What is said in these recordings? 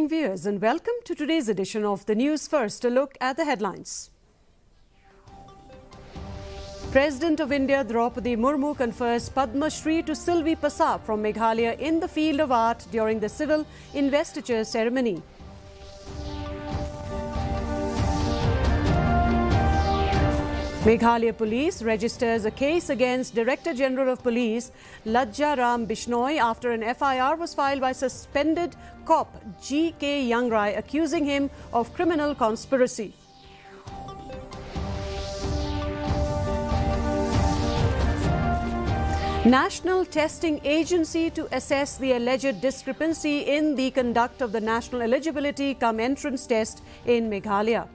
evening, viewers, and welcome to today's edition of the News First. A look at the headlines. President of India Draupadi Murmu confers Padma Shri to Silvi Pasar from Meghalaya in the field of art during the civil investiture ceremony. Meghalaya Police registers a case against Director General of Police Lajja Ram Bishnoi after an FIR was filed by suspended cop G.K. Yangrai accusing him of criminal conspiracy. National Testing Agency to assess the alleged discrepancy in the conduct of the National Eligibility cum Entrance Test in Meghalaya.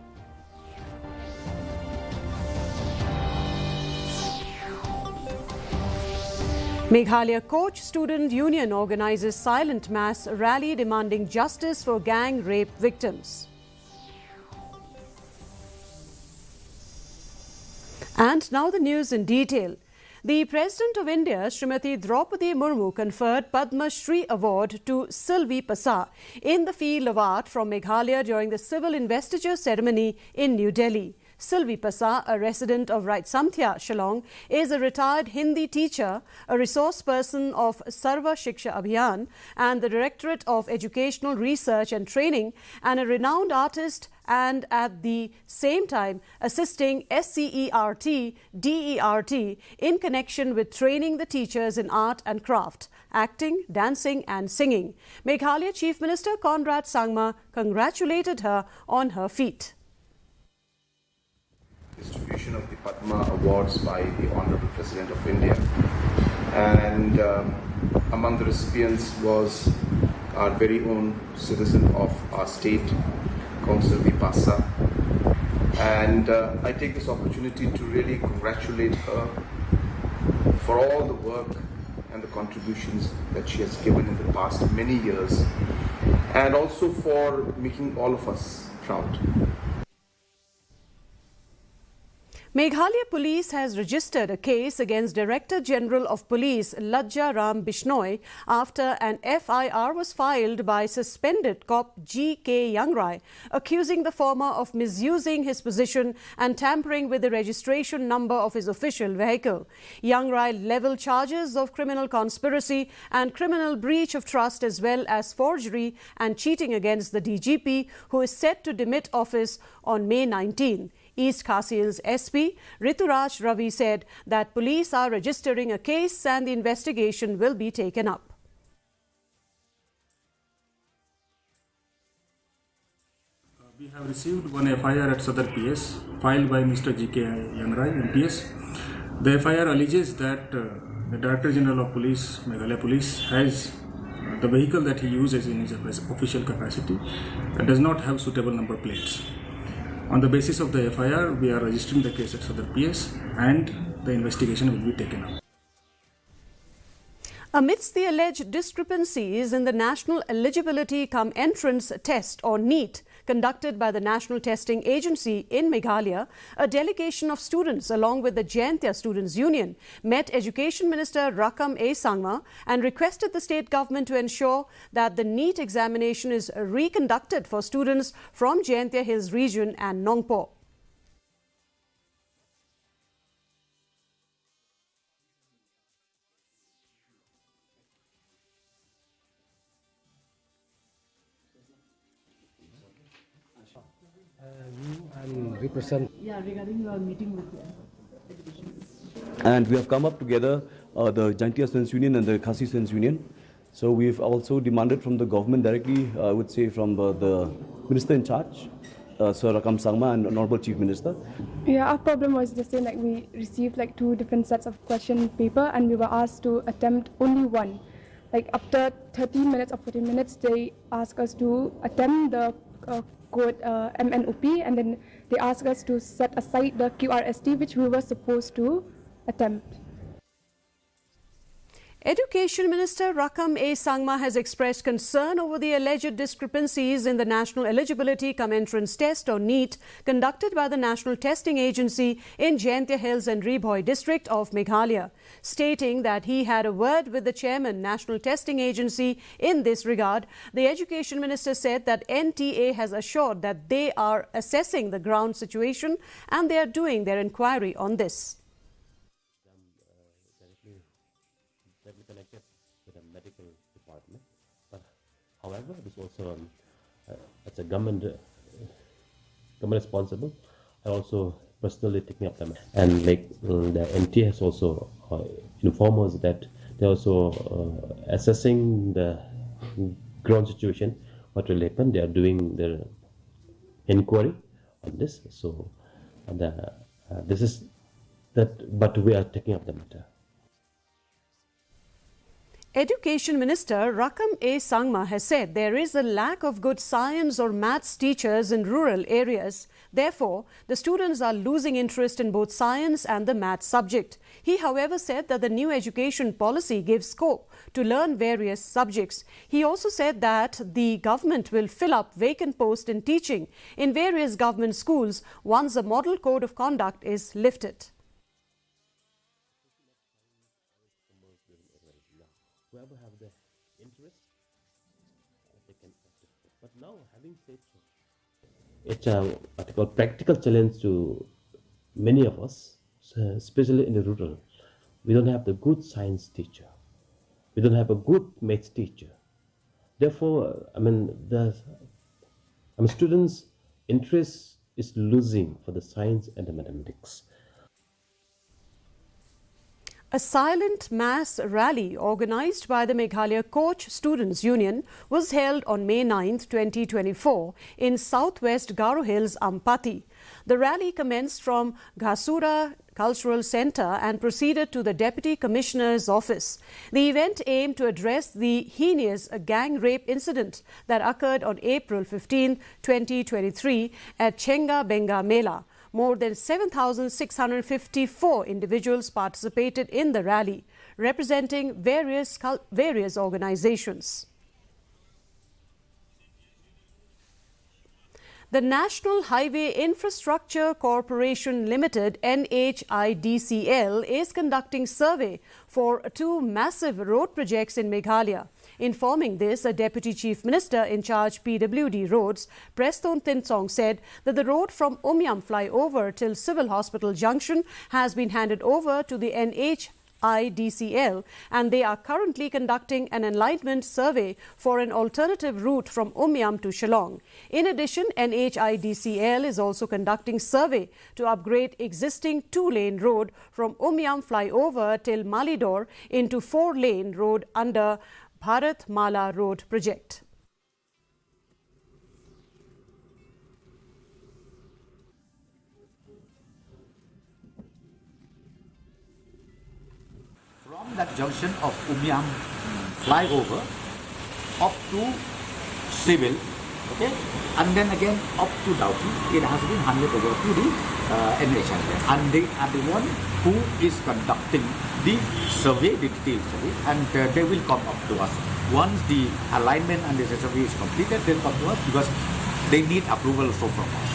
Meghalaya Coach Student Union organizes silent mass rally demanding justice for gang rape victims. And now the news in detail. The President of India, Srimati Draupadi Murmu, conferred Padma Shri Award to Silvi Pasar in the field of art from Meghalaya during the civil investiture ceremony in New Delhi. Silvi Pasar, a resident of Samthia, Shillong, is a retired Hindi teacher, a resource person of Sarva Shiksha Abhiyan and the Directorate of Educational Research and Training, and a renowned artist, and at the same time assisting SCERT, DERT in connection with training the teachers in art and craft, acting, dancing and singing. Meghalaya Chief Minister Conrad Sangma congratulated her on her feat. Distribution of the Padma Awards by the Honorable President of India, and among the recipients was our very own citizen of our state, Silvi Pasar, and I take this opportunity to really congratulate her for all the work and the contributions that she has given in the past many years, and also for making all of us proud. Meghalaya Police has registered a case against Director General of Police Lajja Ram Bishnoi after an FIR was filed by suspended cop G.K. Yangrai, accusing the former of misusing his position and tampering with the registration number of his official vehicle. Yangrai levelled charges of criminal conspiracy and criminal breach of trust as well as forgery and cheating against the DGP, who is set to demit office on May 19. East Khasi's SP Rituraj Ravi said that police are registering a case and the investigation will be taken up. We have received one FIR at Sadar PS filed by Mr. G.K. Yangrai, MPS. The FIR alleges that the Director General of Police, Meghalaya Police, has the vehicle that he uses in his official capacity does not have suitable number plates. On the basis of the FIR, we are registering the case at Sadar PS and the investigation will be taken up. Amidst the alleged discrepancies in the National Eligibility cum Entrance Test, or NEET, conducted by the National Testing Agency in Meghalaya, a delegation of students along with the Jaintia Students' Union met Education Minister Rakam A. Sangma and requested the state government to ensure that the NEET examination is reconducted for students from Jaintia Hills region and Nongpo. regarding your meeting with the education. And we have come up together, the Jaintia Students Union and the Khasi Students Union. So we've also demanded from the government directly, I would say from the minister in charge, Sir Rakam Sangma and Honorable Chief Minister. Yeah, our problem was the same, like we received like 2 different sets of question paper and we were asked to attempt only one. Like after 30 minutes or 40 minutes, they asked us to attempt the code MNOP, and then they asked us to set aside the QRST, which we were supposed to attempt. Education Minister Rakam A. Sangma has expressed concern over the alleged discrepancies in the National Eligibility Cum Entrance Test or NEET conducted by the National Testing Agency in Jaintia Hills and Ribhoi district of Meghalaya, stating that he had a word with the chairman National Testing Agency in this regard. The Education Minister said that NTA has assured that they are assessing the ground situation and they are doing their inquiry on this. Directly connected with the medical department, but however, this also as a government responsible, I also personally taking up them, and like the NT has also informed us that they're also assessing the ground situation, what will happen. They are doing their inquiry on this. So this is that, but we are taking up the matter. Education Minister Rakam A. Sangma has said there is a lack of good science or maths teachers in rural areas. Therefore, the students are losing interest in both science and the maths subject. He, however, said that the new education policy gives scope to learn various subjects. He also said that the government will fill up vacant posts in teaching in various government schools once a model code of conduct is lifted. Whoever have the interest, they can participate. But now, having said so, it's a practical challenge to many of us, especially in the rural. We don't have the good science teacher. We don't have a good maths teacher. Therefore, the students' interest is losing for the science and the mathematics. A silent mass rally organised by the Meghalaya Coach Students' Union was held on May 9, 2024 in southwest Garo Hills, Ampati. The rally commenced from Ghasura Cultural Centre and proceeded to the Deputy Commissioner's office. The event aimed to address the heinous gang rape incident that occurred on April 15, 2023 at Chenga Benga Mela. More than 7,654 individuals participated in the rally, representing various organizations. The National Highway Infrastructure Corporation Limited (NHIDCL) is conducting survey for two massive road projects in Meghalaya. Informing this, a Deputy Chief Minister in charge PWD Roads, Preston Tinsong, said that the road from Umyam flyover till Civil Hospital Junction has been handed over to the NHIDCL and they are currently conducting an alignment survey for an alternative route from Umyam to Shillong. In addition, NHIDCL is also conducting survey to upgrade existing 2-lane road from Umyam flyover till Malidor into 4-lane road under Bharat Mala Road project. From that junction of Umyam flyover up to Civil, okay, and then again up to Dauki, it has been handed over to the NHIDCL, and they are the one who is conducting the survey, the detailed survey, and they will come up to us. Once the alignment and the survey is completed, they'll come to us because they need approval also from us.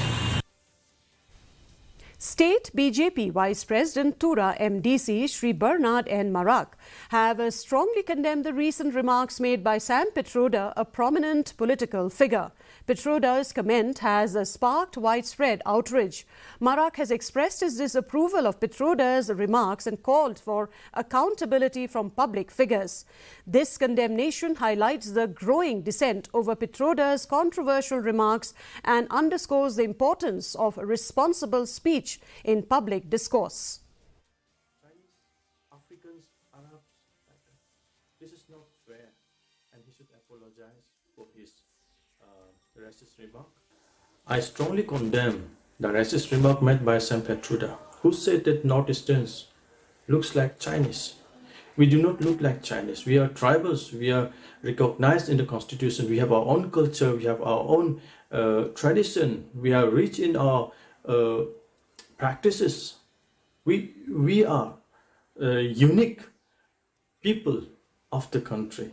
State BJP Vice President Tura MDC Sri Bernard N. Marak have strongly condemned the recent remarks made by Sam Pitroda, a prominent political figure. Pitroda's comment has sparked widespread outrage. Marak has expressed his disapproval of Pitroda's remarks and called for accountability from public figures. This condemnation highlights the growing dissent over Pitroda's controversial remarks and underscores the importance of responsible speech in public discourse. Chinese, Africans, Arabs, this is not fair, and he should apologize for his racist remark. I strongly condemn the racist remark made by Sam Pitroda, who said that Northeasterns looks like Chinese. We do not look like Chinese. We are tribals. We are recognized in the constitution. We have our own culture. We have our own tradition. We are rich in our practices. We are unique people of the country.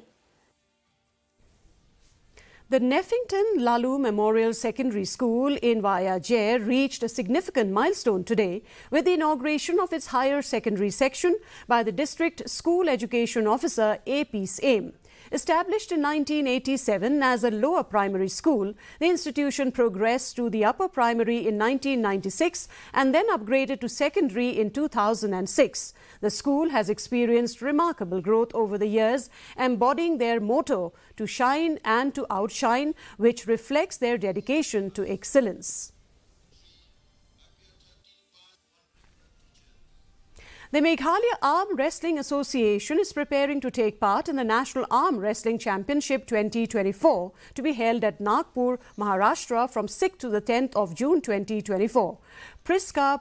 The Neffington Lalu Memorial Secondary School in Vayajere reached a significant milestone today with the inauguration of its higher secondary section by the District School Education Officer A.P. Same. Established in 1987 as a lower primary school, the institution progressed to the upper primary in 1996 and then upgraded to secondary in 2006. The school has experienced remarkable growth over the years, embodying their motto to shine and to outshine, which reflects their dedication to excellence. The Meghalaya Arm Wrestling Association is preparing to take part in the National Arm Wrestling Championship 2024 to be held at Nagpur, Maharashtra from 6th to the 10th of June 2024. Priska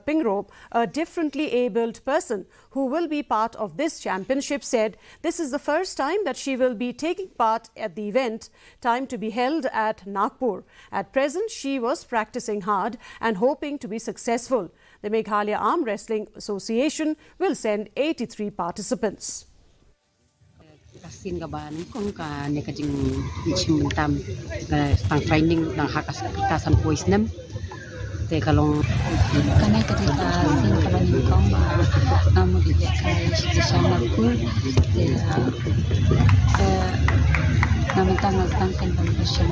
Pingrop, a differently abled person who will be part of this championship, said this is the first time that she will be taking part at the event, time to be held at Nagpur. At present, she was practicing hard and hoping to be successful. The Meghalaya Arm Wrestling Association will send 83 participants. Kasin kabahan kung ka ne kajing ichim tam tang training nang hakasan voice nem te kalong kanai kajing kasin kabahan kong namu di kai sama ku te namun tangan tangkan pembersih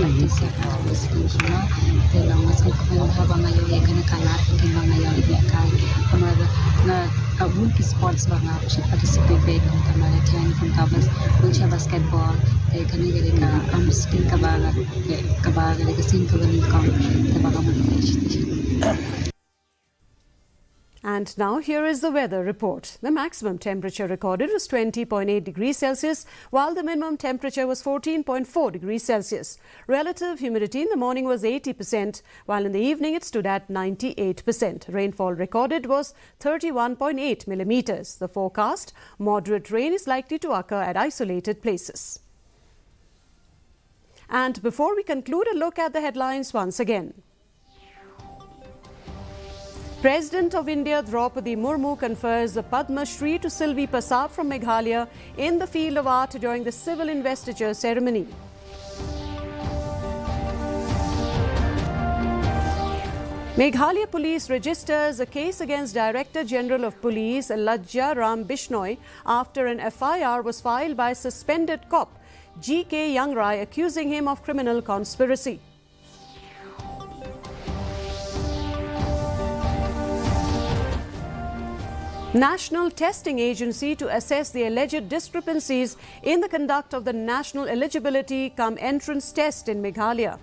nanti siapa miskin cuma dalam masa kemarin habang ayo ya kena kalah kembang ayo ya kai kemarin na abun ki sports bang aku sih participate dalam kemarin ten pun kabel pun basketball kani gede ka miskin kabaga gede kesin kabanin kau kabaga mun. And now here is the weather report. The maximum temperature recorded was 20.8 degrees Celsius, while the minimum temperature was 14.4 degrees Celsius. Relative humidity in the morning was 80%, while in the evening it stood at 98%. Rainfall recorded was 31.8 millimeters. The forecast, moderate rain is likely to occur at isolated places. And before we conclude, a look at the headlines once again. President of India Draupadi Murmu confers the Padma Shri to Sylvie Prasad from Meghalaya in the field of art during the civil investiture ceremony. Meghalaya Police registers a case against Director General of Police Lajja Ram Bishnoi after an FIR was filed by suspended cop G.K. Yangrai accusing him of criminal conspiracy. National Testing Agency to assess the alleged discrepancies in the conduct of the National Eligibility cum Entrance Test in Meghalaya.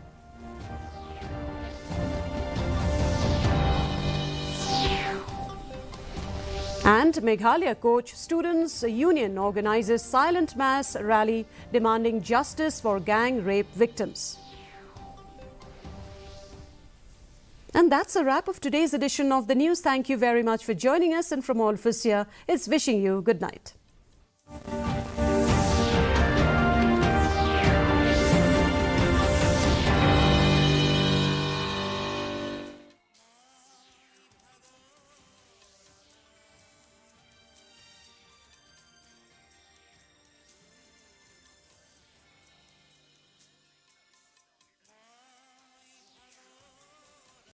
And Meghalaya Coach Students Union organizes silent mass rally demanding justice for gang rape victims. And that's a wrap of today's edition of the news. Thank you very much for joining us, and from all of us here, it's wishing you good night.